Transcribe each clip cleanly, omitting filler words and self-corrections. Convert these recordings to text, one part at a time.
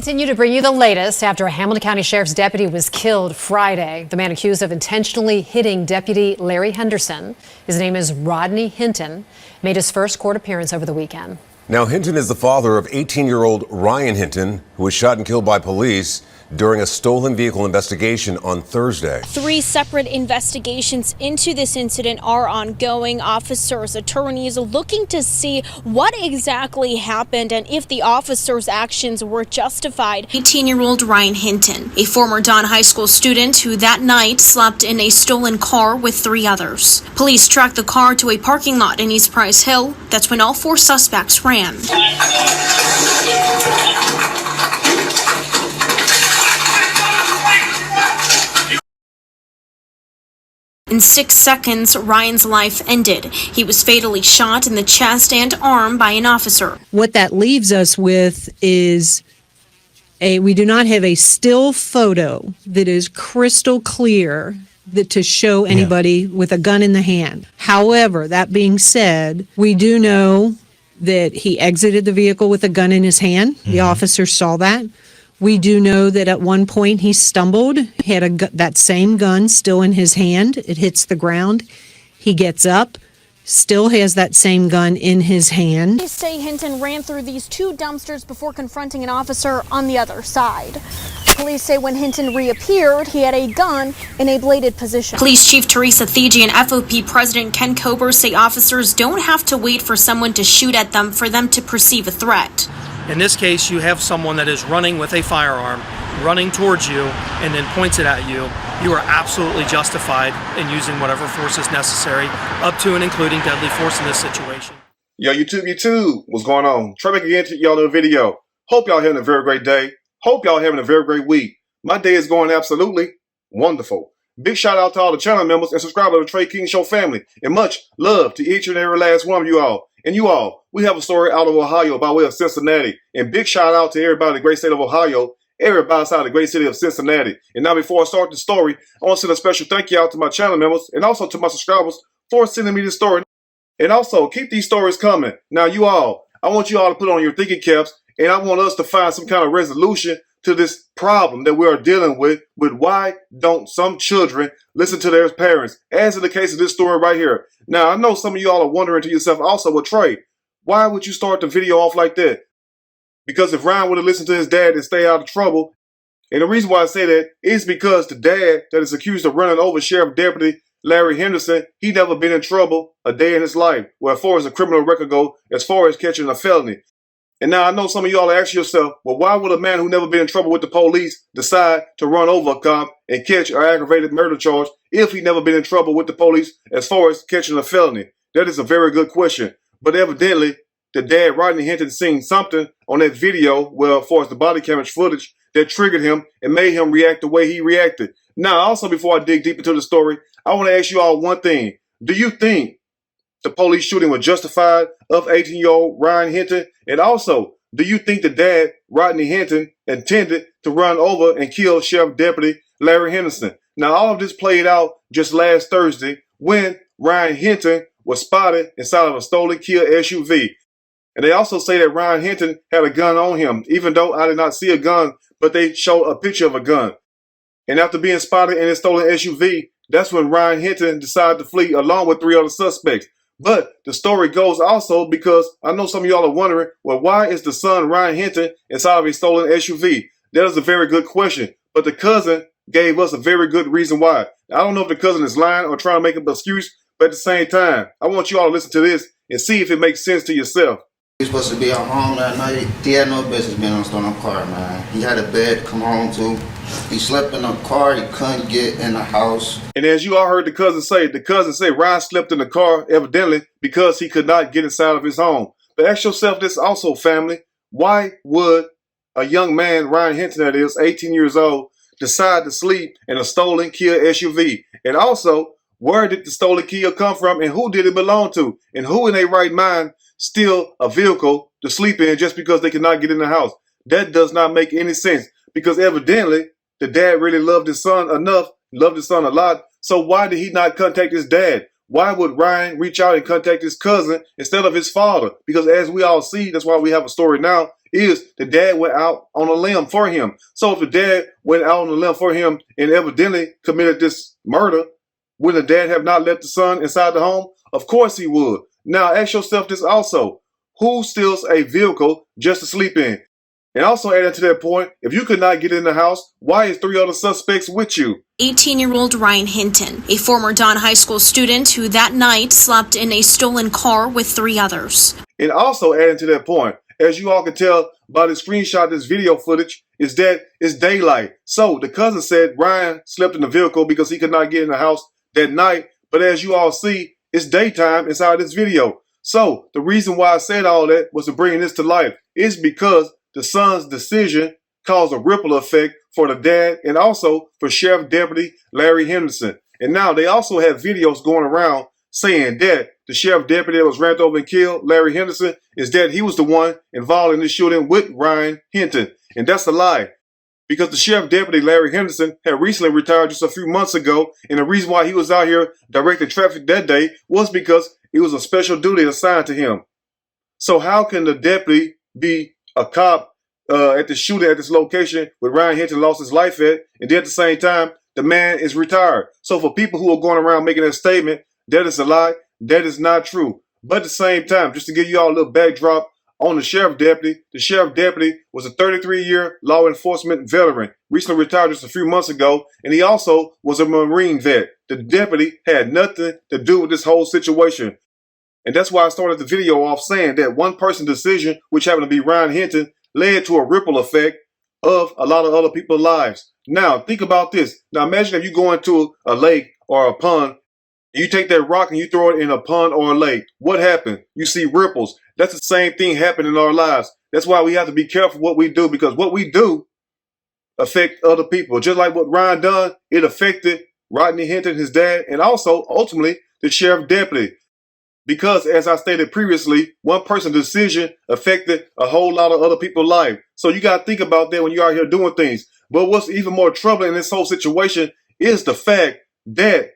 Continue to bring you the latest after a Hamilton County Sheriff's deputy was killed Friday. The man accused of intentionally hitting Deputy Larry Henderson, his name is Rodney Hinton, made his first court appearance over the weekend. Now, Hinton is the father of 18-year-old Ryan Hinton, who was shot and killed by police during a stolen vehicle investigation on Thursday. 3 separate investigations into this incident are ongoing. Officers, attorneys looking to see what exactly happened and if the officers' actions were justified. 18-year-old Ryan Hinton, a former Don High School student who that night slept in a stolen car with 3 others. Police tracked the car to a parking lot in East Price Hill. That's when all 4 suspects ran. In 6 seconds, Ryan's life ended. He was fatally shot in the chest and arm by an officer. What that leaves us with is we do not have a still photo that is crystal clear to show anybody with a gun in the hand. However, that being said, we do know that he exited the vehicle with a gun in his hand. The officer saw that. We do know that at one point he stumbled, had that same gun still in his hand. It hits the ground. He gets up, still has that same gun in his hand. Police say Hinton ran through these 2 dumpsters before confronting an officer on the other side. Police say when Hinton reappeared, he had a gun in a bladed position. Police Chief Teresa Thigi and FOP President Ken Kober say officers don't have to wait for someone to shoot at them for them to perceive a threat. In this case, you have someone that is running with a firearm, running towards you, and then points it at you. You are absolutely justified in using whatever force is necessary, up to and including deadly force in this situation. Yo, YouTube, what's going on? Trey back again to y'all in the video. Hope y'all having a very great day. Hope y'all having a very great week. My day is going absolutely wonderful. Big shout out to all the channel members and subscribers of the Trey King Show family. And much love to each and every last one of you all. And you all, we have a story out of Ohio by way of Cincinnati. And big shout out to everybody in the great state of Ohio, everybody outside the great city of Cincinnati. And now before I start the story, I want to send a special thank you out to my channel members and also to my subscribers for sending me this story. And also, keep these stories coming. Now you all, I want you all to put on your thinking caps, and I want us to find some kind of resolution to this problem that we are dealing with why don't some children listen to their parents, as in the case of this story right here. Now, I know some of y'all are wondering to yourself also, well, Trey, why would you start the video off like that? Because if Ryan would have listened to his dad and stay out of trouble, and the reason why I say that is because the dad that is accused of running over Sheriff Deputy Larry Henderson, he never been in trouble a day in his life, well, as far as a criminal record goes, as far as catching a felony. And now I know some of y'all are asking yourself, well, why would a man who never been in trouble with the police decide to run over a cop and catch an aggravated murder charge if he never been in trouble with the police as far as catching a felony? That is a very good question. But evidently, the dad, Rodney Hinton, seen something on that video, well, as far as the body camera footage, that triggered him and made him react the way he reacted. Now, also, before I dig deep into the story, I want to ask you all one thing. Do you think the police shooting was justified of 18-year-old Ryan Hinton? And also, do you think the dad, Rodney Hinton, intended to run over and kill Sheriff Deputy Larry Henderson? Now, all of this played out just last Thursday when Ryan Hinton was spotted inside of a stolen Kia SUV. And they also say that Ryan Hinton had a gun on him, even though I did not see a gun, but they showed a picture of a gun. And after being spotted in his stolen SUV, that's when Ryan Hinton decided to flee along with 3 other suspects. But the story goes also because I know some of y'all are wondering, well, why is the son Ryan Hinton inside of a stolen SUV? That is a very good question. But the cousin gave us a very good reason why. I don't know if the cousin is lying or trying to make an excuse, but at the same time, I want you all to listen to this and see if it makes sense to yourself. He was supposed to be at home that night. He had no business being on a stolen car, man. He had a bed to come home to. He slept in a car. He couldn't get in the house. And as you all heard the cousin say Ryan slept in the car, evidently, because he could not get inside of his home. But ask yourself this also, family. Why would a young man, Ryan Hinton that is, 18 years old, decide to sleep in a stolen Kia SUV? And also, where did the stolen Kia come from and who did it belong to? And who in their right mind steal a vehicle to sleep in just because they cannot get in the house? That does not make any sense, because evidently the dad really loved his son enough, loved his son a lot. So why did he not contact his dad? Why would Ryan reach out and contact his cousin instead of his father? Because as we all see, that's why we have a story now, is the dad went out on a limb for him. So if the dad went out on a limb for him and evidently committed this murder, would the dad have not let the son inside the home? Of course he would. Now ask yourself this also. Who steals a vehicle just to sleep in? And also adding to that point, if you could not get in the house, why is 3 other suspects with you? 18-year-old Ryan Hinton, a former Don High School student who that night slept in a stolen car with 3 others. And also adding to that point, as you all can tell by the screenshot of this video footage, is that it's daylight. So the cousin said Ryan slept in the vehicle because he could not get in the house that night. But as you all see, it's daytime inside this video. So the reason why I said all that was to bring this to life is because the son's decision caused a ripple effect for the dad and also for Sheriff Deputy Larry Henderson. And now they also have videos going around saying that the sheriff deputy that was ran over and killed, Larry Henderson, is that he was the one involved in the shooting with Ryan Hinton. And that's a lie. Because the sheriff deputy, Larry Henderson, had recently retired just a few months ago. And the reason why he was out here directing traffic that day was because it was a special duty assigned to him. So how can the deputy be a cop at the shooting at this location where Ryan Hinton lost his life at, and then at the same time, the man is retired? So for people who are going around making that statement, that is a lie. That is not true. But at the same time, just to give you all a little backdrop on the sheriff deputy was a 33-year law enforcement veteran, recently retired just a few months ago, and he also was a Marine vet. The deputy had nothing to do with this whole situation. And that's why I started the video off saying that one person's decision, which happened to be Ryan Hinton, led to a ripple effect of a lot of other people's lives. Now, think about this. Now, imagine if you go into a lake or a pond, you take that rock and you throw it in a pond or a lake. What happened? You see ripples. That's the same thing happening in our lives. That's why we have to be careful what we do, because what we do affect other people. Just like what Ryan done, it affected Rodney Hinton, his dad, and also ultimately the sheriff deputy. Because as I stated previously, one person's decision affected a whole lot of other people's lives. So you got to think about that when you're out here doing things. But what's even more troubling in this whole situation is the fact that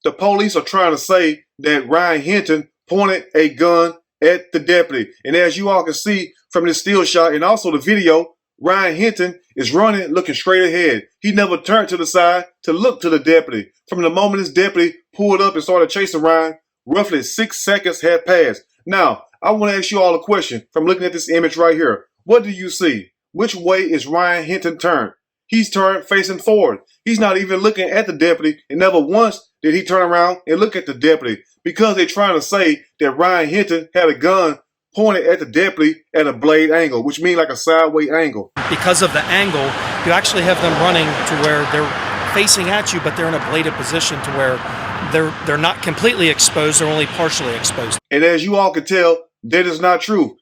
the police are trying to say that Ryan Hinton pointed a gun at the deputy. And as you all can see from this still shot and also the video, Ryan Hinton is running, looking straight ahead. He never turned to the side to look to the deputy. From the moment this deputy pulled up and started chasing Ryan, roughly 6 seconds had passed. Now, I want to ask you all a question from looking at this image right here. What do you see? Which way is Ryan Hinton turned? He's turned facing forward. He's not even looking at the deputy, and never once did he turn around and look at the deputy, because they're trying to say that Ryan Hinton had a gun pointed at the deputy at a blade angle, which means like a sideways angle. Because of the angle, you actually have them running to where they're facing at you, but they're in a bladed position to where they're not completely exposed, they're only partially exposed. And as you all can tell, that is not true.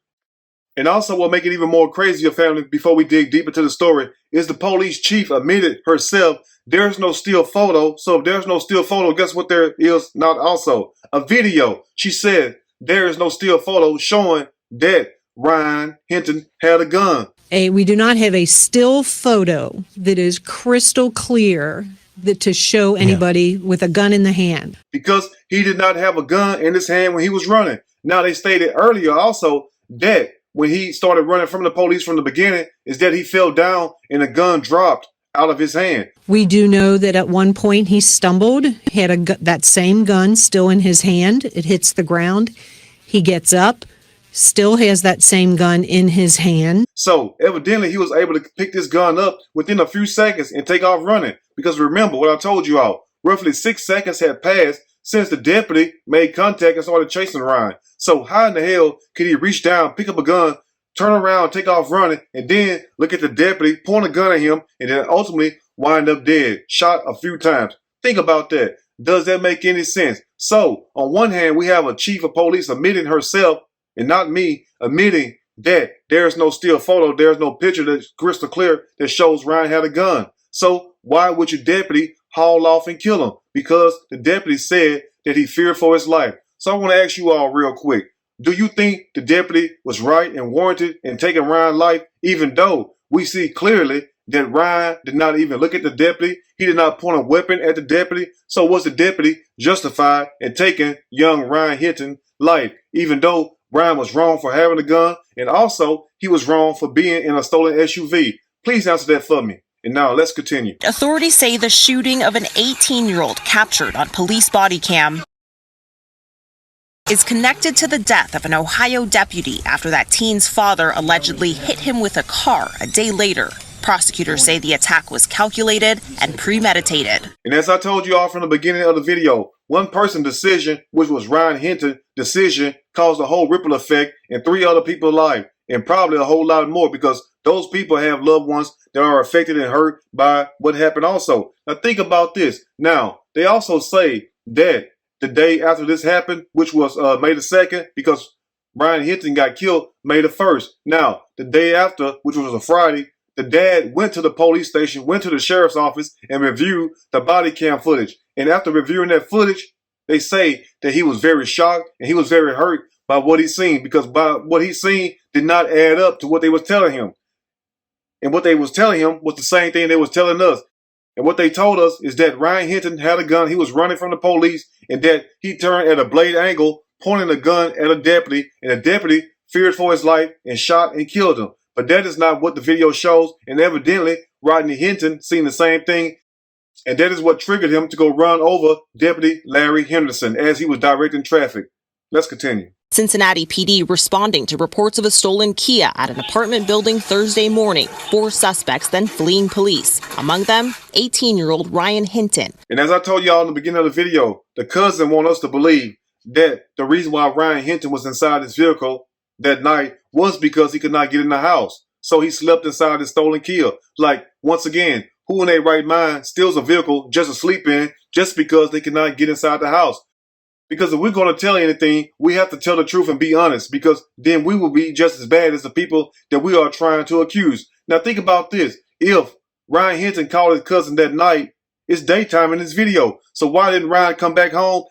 And also what make it even more crazier, family, before we dig deep into the story, is the police chief admitted herself there's no still photo. So if there's no still photo, guess what there is not also? A video. She said there is no still photo showing that Ryan Hinton had a gun. We do not have a still photo that is crystal clear to show anybody with a gun in the hand. Because he did not have a gun in his hand when he was running. Now, they stated earlier also that when he started running from the police from the beginning, is that he fell down and a gun dropped out of his hand. We do know that at one point he stumbled, had that same gun still in his hand. It hits the ground. He gets up, still has that same gun in his hand. So evidently he was able to pick this gun up within a few seconds and take off running. Because remember what I told you all, roughly 6 seconds had passed since the deputy made contact and started chasing Ryan. So how in the hell could he reach down, pick up a gun, turn around, take off running, and then look at the deputy, point a gun at him, and then ultimately wind up dead, shot a few times? Think about that. Does that make any sense? So on one hand, we have a chief of police admitting herself, and not me, admitting that there's no still photo, there's no picture that's crystal clear that shows Ryan had a gun. So why would your deputy haul off and kill him? Because the deputy said that he feared for his life. So I want to ask you all real quick. Do you think the deputy was right and warranted in taking Ryan's life, even though we see clearly that Ryan did not even look at the deputy? He did not point a weapon at the deputy. So was the deputy justified in taking young Ryan Hinton's life, even though Ryan was wrong for having a gun, and also he was wrong for being in a stolen SUV. Please answer that for me. And now let's continue. Authorities say the shooting of an 18-year-old captured on police body cam is connected to the death of an Ohio deputy after that teen's father allegedly hit him with a car a day later. Prosecutors say the attack was calculated and premeditated. And as I told you all from the beginning of the video, one person's decision, which was Ryan Hinton's decision, caused a whole ripple effect in 3 other people's lives, and probably a whole lot more, because those people have loved ones that are affected and hurt by what happened also. Now think about this. Now, they also say that the day after this happened, which was May the 2nd, because Ryan Hinton got killed May the 1st. Now, the day after, which was a Friday, the dad went to the police station, went to the sheriff's office, and reviewed the body cam footage. And after reviewing that footage, they say that he was very shocked and he was very hurt by what he seen, because by what he seen did not add up to what they was telling him. And what they was telling him was the same thing they was telling us. And what they told us is that Ryan Hinton had a gun, he was running from the police, and that he turned at a blade angle, pointing a gun at a deputy, and the deputy feared for his life and shot and killed him. But that is not what the video shows, and evidently Rodney Hinton seen the same thing, and that is what triggered him to go run over Deputy Larry Henderson as he was directing traffic. Let's continue. Cincinnati PD responding to reports of a stolen Kia at an apartment building Thursday morning. 4 suspects then fleeing police. Among them, 18-year-old Ryan Hinton. And as I told y'all in the beginning of the video, the cousin want us to believe that the reason why Ryan Hinton was inside his vehicle that night was because he could not get in the house. So he slept inside his stolen Kia. Like, once again, who in their right mind steals a vehicle just to sleep in just because they cannot get inside the house? Because if we're going to tell anything, we have to tell the truth and be honest, because then we will be just as bad as the people that we are trying to accuse. Now think about this. If Ryan Hinton called his cousin that night, it's daytime in this video. So why didn't Ryan come back home?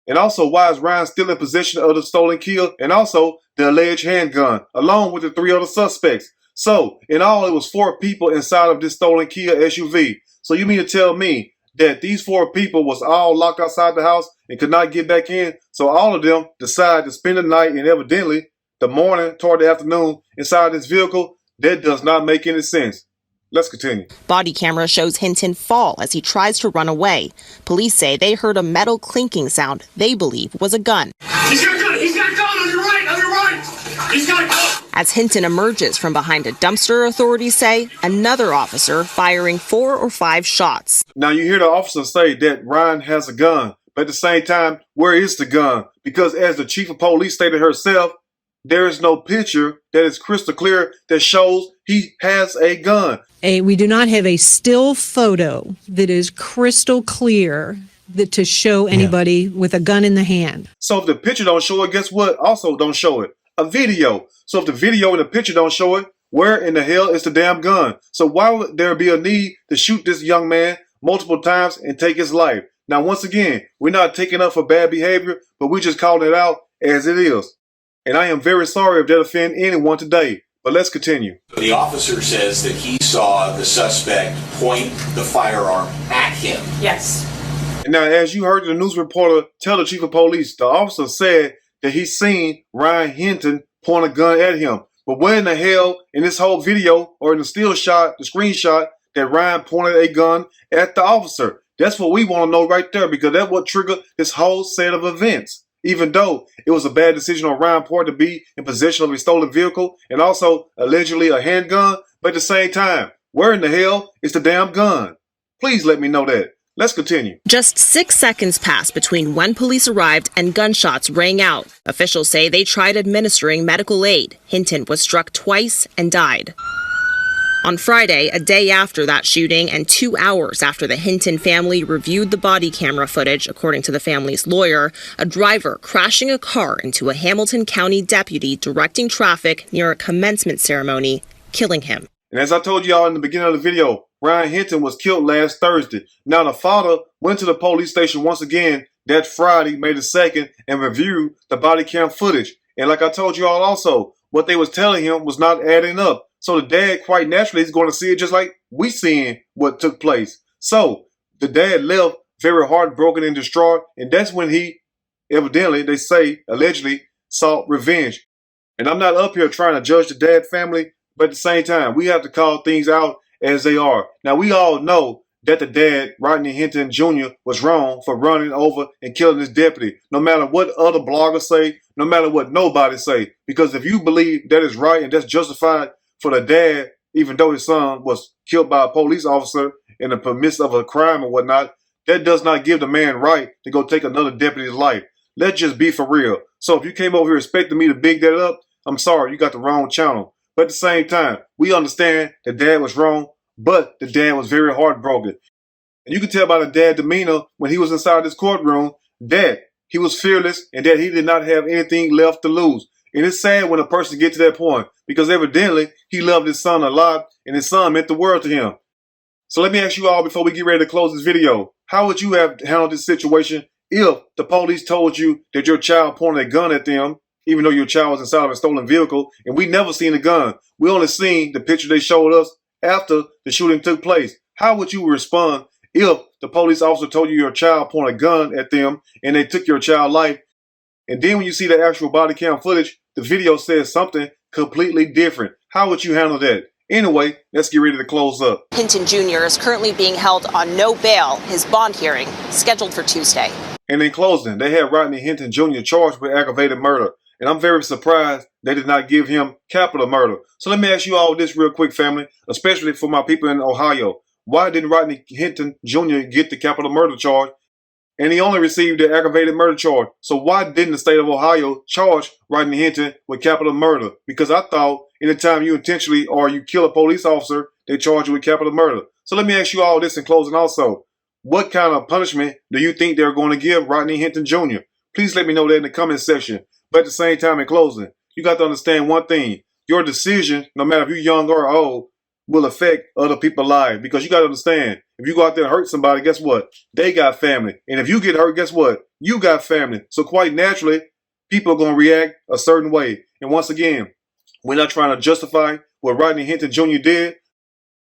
And also, why is Ryan still in possession of the stolen Kia and also the alleged handgun, along with the 3 other suspects? So, in all, it was 4 people inside of this stolen Kia SUV. So you mean to tell me that these 4 people was all locked outside the house and could not get back in? So all of them decided to spend the night and evidently the morning toward the afternoon inside this vehicle? That does not make any sense. Let's continue. Body camera shows Hinton fall as he tries to run away. Police say they heard a metal clinking sound they believe was a gun. He's got a gun! He's got a gun! On your right! On your right! He's got a gun! As Hinton emerges from behind a dumpster, authorities say another officer firing 4 or 5 shots. Now you hear the officer say that Ryan has a gun, but at the same time, where is the gun? Because as the chief of police stated herself, there is no picture that is crystal clear that shows he has a gun. We do not have a still photo that is crystal clear to show anybody with a gun in the hand. So if the picture don't show it, guess what? Also don't show it. A video. So if the video and the picture don't show it, where in the hell is the damn gun? So why would there be a need to shoot this young man multiple times and take his life? Now, once again, we're not taking up for bad behavior, but we just calling it out as it is. And I am very sorry if that offend anyone today. But let's continue. The officer says that he saw the suspect point the firearm at him. Yes. And now, as you heard the news reporter tell the chief of police, the officer said that he seen Ryan Hinton point a gun at him. But where in the hell in this whole video or in the still shot, the screenshot, that Ryan pointed a gun at the officer? That's what we want to know right there, because that's what triggered this whole set of events. Even though it was a bad decision on Ryan's part to be in possession of a stolen vehicle and also allegedly a handgun, but at the same time, where in the hell is the damn gun? Please let me know that. Let's continue. Just 6 seconds passed between when police arrived and gunshots rang out. Officials say they tried administering medical aid. Hinton was struck twice and died. On Friday, a day after that shooting and 2 hours after the Hinton family reviewed the body camera footage, according to the family's lawyer, a driver crashing a car into a Hamilton County deputy directing traffic near a commencement ceremony, killing him. And as I told y'all in the beginning of the video, Ryan Hinton was killed last Thursday. Now the father went to the police station once again that Friday, May the 2nd, and reviewed the body cam footage. And like I told you all also, what they was telling him was not adding up. So the dad, quite naturally, is going to see it just like we seeing what took place. So the dad left very heartbroken and distraught. And that's when he, evidently, they say, allegedly, sought revenge. And I'm not up here trying to judge the dad family, but at the same time, we have to call things out as they are. Now, we all know that the dad, Rodney Hinton Jr., was wrong for running over and killing his deputy, no matter what other bloggers say, no matter what nobody say. Because if you believe that is right and that's justified for the dad, even though his son was killed by a police officer in the midst of a crime or whatnot, that does not give the man right to go take another deputy's life. Let's just be for real. So if you came over here expecting me to big that up, I'm sorry, you got the wrong channel. But at the same time, we understand that dad was wrong, but the dad was very heartbroken. And you can tell by the dad demeanor when he was inside this courtroom that he was fearless and that he did not have anything left to lose. And it's sad when a person gets to that point because evidently he loved his son a lot and his son meant the world to him. So let me ask you all before we get ready to close this video, how would you have handled this situation if the police told you that your child pointed a gun at them, even though your child was inside of a stolen vehicle, and we never seen the gun? We only seen the picture they showed us after the shooting took place. How would you respond if the police officer told you your child pointed a gun at them and they took your child's life? And then when you see the actual body cam footage, the video says something completely different. How would you handle that? Anyway, let's get ready to close up. Hinton Jr. is currently being held on no bail. His bond hearing scheduled for Tuesday. And in closing, they had Rodney Hinton Jr. charged with aggravated murder. And I'm very surprised they did not give him capital murder. So let me ask you all this real quick, family, especially for my people in Ohio. Why didn't Rodney Hinton Jr. get the capital murder charge? And he only received the aggravated murder charge. So why didn't the state of Ohio charge Rodney Hinton with capital murder? Because I thought anytime you intentionally or you kill a police officer, they charge you with capital murder. So let me ask you all this in closing also. What kind of punishment do you think they're going to give Rodney Hinton Jr.? Please let me know that in the comment section. But at the same time, in closing, you got to understand one thing. Your decision, no matter if you're young or old, will affect other people's lives. Because you got to understand, if you go out there and hurt somebody, guess what? They got family. And if you get hurt, guess what? You got family. So quite naturally, people are going to react a certain way. And once again, we're not trying to justify what Rodney Hinton Jr. did.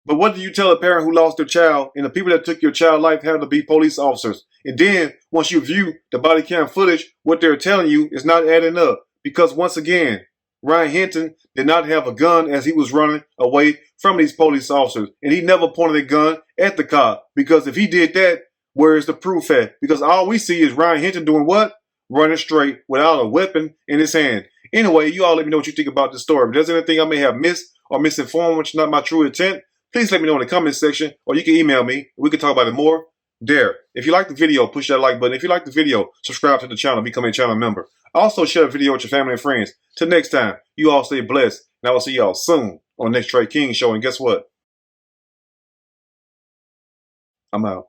But what do you tell a parent who lost their child and the people that took your child's life had to be police officers? And then once you view the body cam footage, what they're telling you is not adding up. Because once again, Ryan Hinton did not have a gun as he was running away from these police officers. And he never pointed a gun at the cop. Because if he did that, where is the proof at? Because all we see is Ryan Hinton doing what? Running straight without a weapon in his hand. Anyway, you all let me know what you think about this story. If there's anything I may have missed or misinformed, which is not my true intent, please let me know in the comment section, or you can email me. We can talk about it more there. If you like the video, push that like button. If you like the video, subscribe to the channel, become a channel member. Also, share the video with your family and friends. Till next time, you all stay blessed, and I will see y'all soon on the next Trey King Show. And guess what? I'm out.